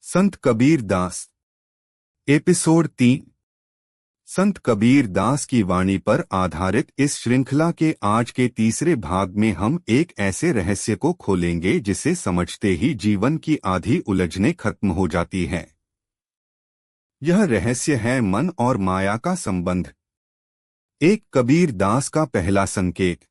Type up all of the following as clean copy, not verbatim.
संत Kabir Das episode 3। संत कबीर दास की वाणी पर आधारित इस श्रृंखला के आज के तीसरे भाग में हम एक ऐसे रहस्य को खोलेंगे जिसे समझते ही जीवन की आधी उलझनें खत्म हो जाती हैं। यह रहस्य है मन और माया का संबंध। एक कबीर दास का पहला संकेत।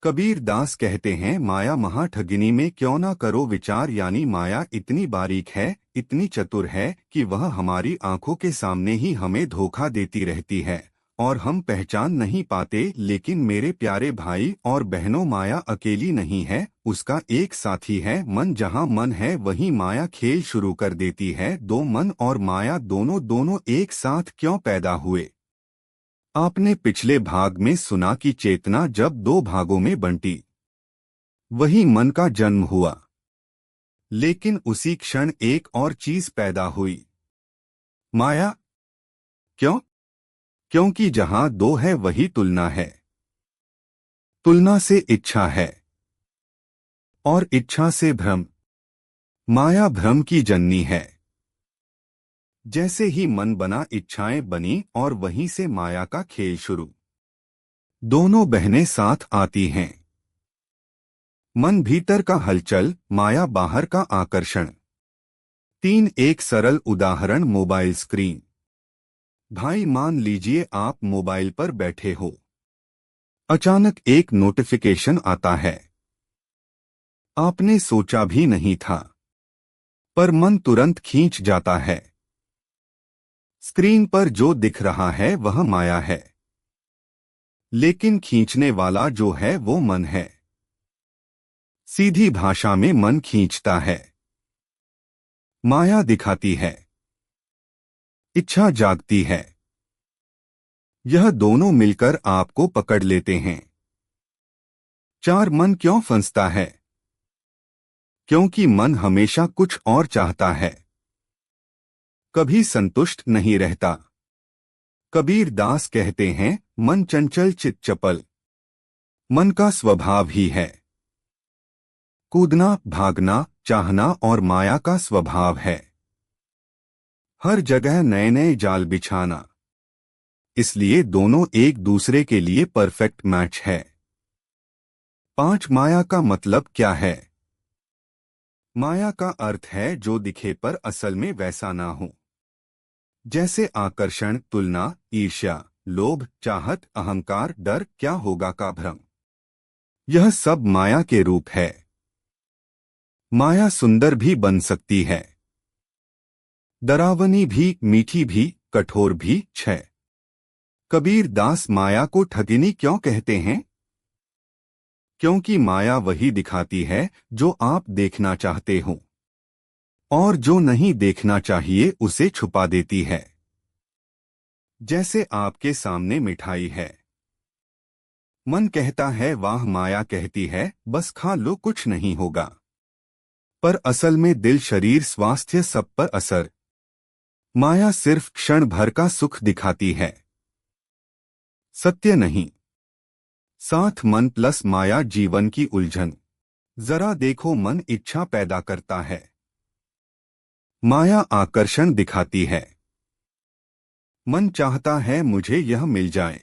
कबीर दास कहते हैं, माया महाठगिनी में क्यों ना करो विचार, यानी माया इतनी बारीक है, इतनी चतुर है कि वह हमारी आंखों के सामने ही हमें धोखा देती रहती है और हम पहचान नहीं पाते। लेकिन मेरे प्यारे भाई और बहनों, माया अकेली नहीं है, उसका एक साथी है मन। जहां मन है वहीं माया खेल शुरू कर देती है। दो मन और माया दोनों एक साथ क्यों पैदा हुए? आपने पिछले भाग में सुना कि चेतना जब दो भागों में बंटी, वही मन का जन्म हुआ। लेकिन उसी क्षण एक और चीज पैदा हुई, माया। क्यों? क्योंकि जहां दो है वही तुलना है, तुलना से इच्छा है और इच्छा से भ्रम। माया भ्रम की जननी है। जैसे ही मन बना, इच्छाएं बनी और वहीं से माया का खेल शुरू। दोनों बहनें साथ आती हैं। मन भीतर का हलचल, माया बाहर का आकर्षण। एक सरल उदाहरण, मोबाइल स्क्रीन। भाई, मान लीजिए आप मोबाइल पर बैठे हो। अचानक एक नोटिफिकेशन आता है। आपने सोचा भी नहीं था, पर मन तुरंत खींच जाता है। स्क्रीन पर जो दिख रहा है वह माया है, लेकिन खींचने वाला जो है वो मन है। सीधी भाषा में मन खींचता है, माया दिखाती है, इच्छा जागती है। यह दोनों मिलकर आपको पकड़ लेते हैं। मन क्यों फंसता है? क्योंकि मन हमेशा कुछ और चाहता है, कभी संतुष्ट नहीं रहता। कबीर दास कहते हैं, मन चंचल चित चपल। मन का स्वभाव ही है कूदना, भागना, चाहना, और माया का स्वभाव है हर जगह नए नए जाल बिछाना। इसलिए दोनों एक दूसरे के लिए परफेक्ट मैच है। माया का मतलब क्या है? माया का अर्थ है जो दिखे पर असल में वैसा ना हो। जैसे आकर्षण, तुलना, ईर्ष्या, लोभ, चाहत, अहंकार, डर, क्या होगा का भ्रम। यह सब माया के रूप है। माया सुंदर भी बन सकती है, डरावनी भी, मीठी भी, कठोर भी। कबीर दास माया को ठगिनी क्यों कहते हैं? क्योंकि माया वही दिखाती है जो आप देखना चाहते हो, और जो नहीं देखना चाहिए उसे छुपा देती है। जैसे आपके सामने मिठाई है, मन कहता है वाह, माया कहती है बस खा लो, कुछ नहीं होगा। पर असल में दिल, शरीर, स्वास्थ्य, सब पर असर। माया सिर्फ क्षण भर का सुख दिखाती है, सत्य नहीं। साथ मन प्लस माया जीवन की उलझन। जरा देखो, मन इच्छा पैदा करता है, माया आकर्षण दिखाती है। मन चाहता है मुझे यह मिल जाए,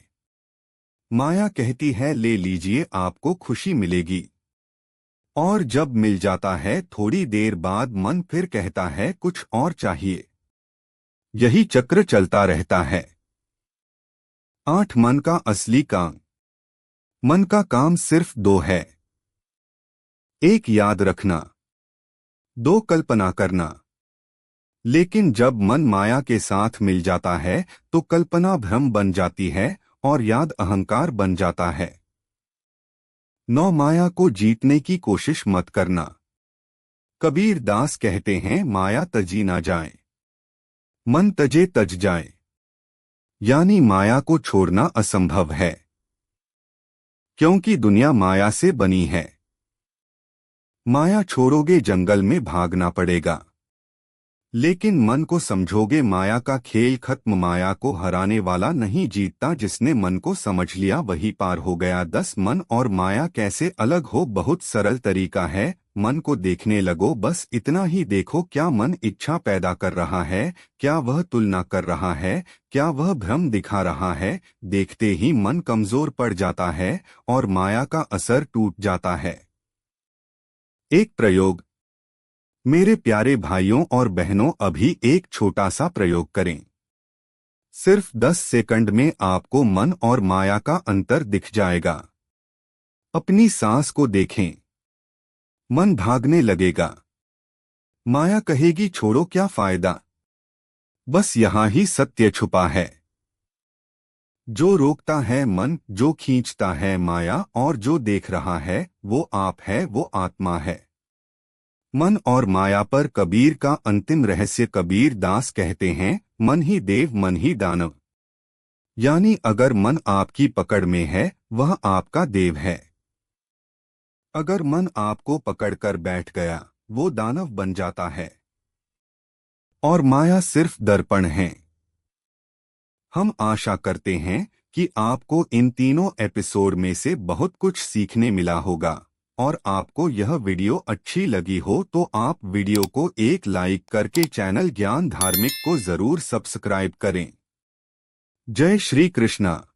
माया कहती है ले लीजिए, आपको खुशी मिलेगी। और जब मिल जाता है थोड़ी देर बाद मन फिर कहता है कुछ और चाहिए। यही चक्र चलता रहता है। मन का असली काम। मन का काम सिर्फ दो है। एक याद रखना, दो कल्पना करना। लेकिन जब मन माया के साथ मिल जाता है तो कल्पना भ्रम बन जाती है और याद अहंकार बन जाता है। माया को जीतने की कोशिश मत करना। कबीर दास कहते हैं, माया तजी ना जाए, मन तजे तज जाए। यानी माया को छोड़ना असंभव है, क्योंकि दुनिया माया से बनी है। माया छोड़ोगे जंगल में भागना पड़ेगा, लेकिन मन को समझोगे माया का खेल खत्म। माया को हराने वाला नहीं जीतता, जिसने मन को समझ लिया वही पार हो गया। मन और माया कैसे अलग हो? बहुत सरल तरीका है। मन को देखने लगो, बस इतना ही देखो। क्या मन इच्छा पैदा कर रहा है? क्या वह तुलना कर रहा है? क्या वह भ्रम दिखा रहा है? देखते ही मन कमजोर पड़ जाता है और माया का असर टूट जाता है। एक प्रयोग। मेरे प्यारे भाइयों और बहनों, अभी एक छोटा सा प्रयोग करें। सिर्फ 10 सेकंड में आपको मन और माया का अंतर दिख जाएगा। अपनी सांस को देखें। मन भागने लगेगा। माया कहेगी छोड़ो, क्या फायदा। बस यहाँ ही सत्य छुपा है। जो रोकता है मन, जो खींचता है माया, और जो देख रहा है वो आप है, वो आत्मा है। मन और माया पर कबीर का अंतिम रहस्य। कबीर दास कहते हैं, मन ही देव मन ही दानव। यानी अगर मन आपकी पकड़ में है, वह आपका देव है। अगर मन आपको पकड़कर बैठ गया, वो दानव बन जाता है। और माया सिर्फ दर्पण है। हम आशा करते हैं कि आपको इन तीनों एपिसोड में से बहुत कुछ सीखने मिला होगा। और आपको यह वीडियो अच्छी लगी हो तो आप वीडियो को एक लाइक करके चैनल ज्ञान धार्मिक को जरूर सब्सक्राइब करें। जय श्री कृष्णा।